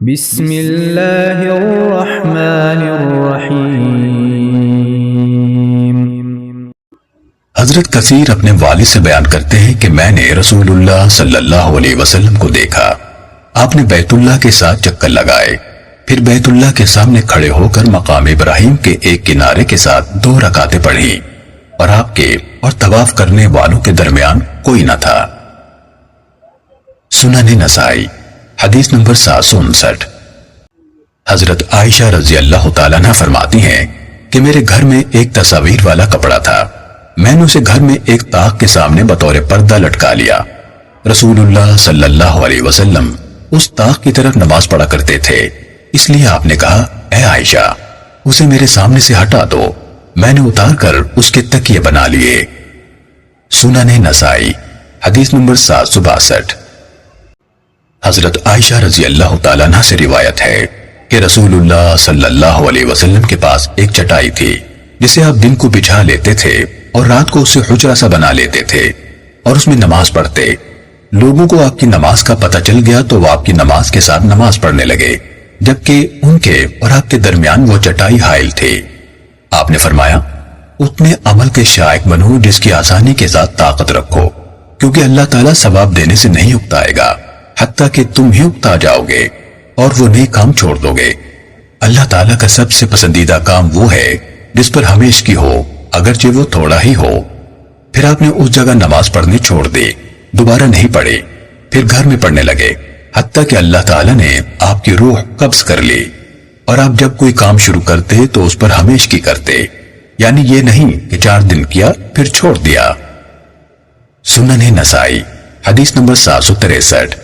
بسم اللہ الرحمن الرحیم۔ حضرت کثیر اپنے والد سے بیان کرتے ہیں کہ میں نے رسول اللہ صلی اللہ علیہ وسلم کو دیکھا، آپ نے بیت اللہ کے ساتھ چکر لگائے، پھر بیت اللہ کے سامنے کھڑے ہو کر مقام ابراہیم کے ایک کنارے کے ساتھ 2 رکعتیں پڑھی، اور آپ کے اور طواف کرنے والوں کے درمیان کوئی نہ تھا۔ سنن نسائی حدیث نمبر 759۔ حضرت عائشہ رضی اللہ تعالیٰ عنہ فرماتی ہیں کہ میرے گھر میں ایک تصاویر والا کپڑا تھا، میں نے اسے گھر میں ایک طاق کے سامنے بطور پردہ لٹکا لیا۔ رسول اللہ صلی اللہ علیہ وسلم اس طاق کی طرف نماز پڑھا کرتے تھے، اس لیے آپ نے کہا، اے عائشہ اسے میرے سامنے سے ہٹا دو، میں نے اتار کر اس کے تکیے بنا لیے۔ سنن نسائی حدیث نمبر 762۔ حضرت عائشہ رضی اللہ تعالیٰ عنہ سے روایت ہے کہ رسول اللہ صلی اللہ علیہ وسلم کے پاس ایک چٹائی تھی جسے آپ دن کو بچھا لیتے تھے اور رات کو اسے حجرہ سا بنا لیتے تھے اور اس میں نماز پڑھتے۔ لوگوں کو آپ کی نماز کا پتہ چل گیا تو وہ آپ کی نماز کے ساتھ نماز پڑھنے لگے، جبکہ ان کے اور آپ کے درمیان وہ چٹائی حائل تھی۔ آپ نے فرمایا، اتنے عمل کے شائق بنو جس کی آسانی کے ساتھ طاقت رکھو، کیونکہ اللہ تعالیٰ ثواب دینے سے نہیں اکتائے گا حتیٰ کہ تم ہی اکتا جاؤ گے اور وہ نیک کام چھوڑ دو گے۔ اللہ تعالیٰ کا سب سے پسندیدہ کام وہ ہے جس پر ہمیشہ کی ہو، اگرچہ وہ تھوڑا ہی ہو۔ پھر آپ نے اس جگہ نماز پڑھنی چھوڑ دی، دوبارہ نہیں پڑھی، پھر گھر میں پڑھنے لگے حتیٰ کہ اللہ تعالیٰ نے آپ کی روح قبض کر لی، اور آپ جب کوئی کام شروع کرتے تو اس پر ہمیشہ کی کرتے، یعنی یہ نہیں کہ 4 دن کیا پھر چھوڑ دیا۔ سنن نسائی حدیث نمبر 763۔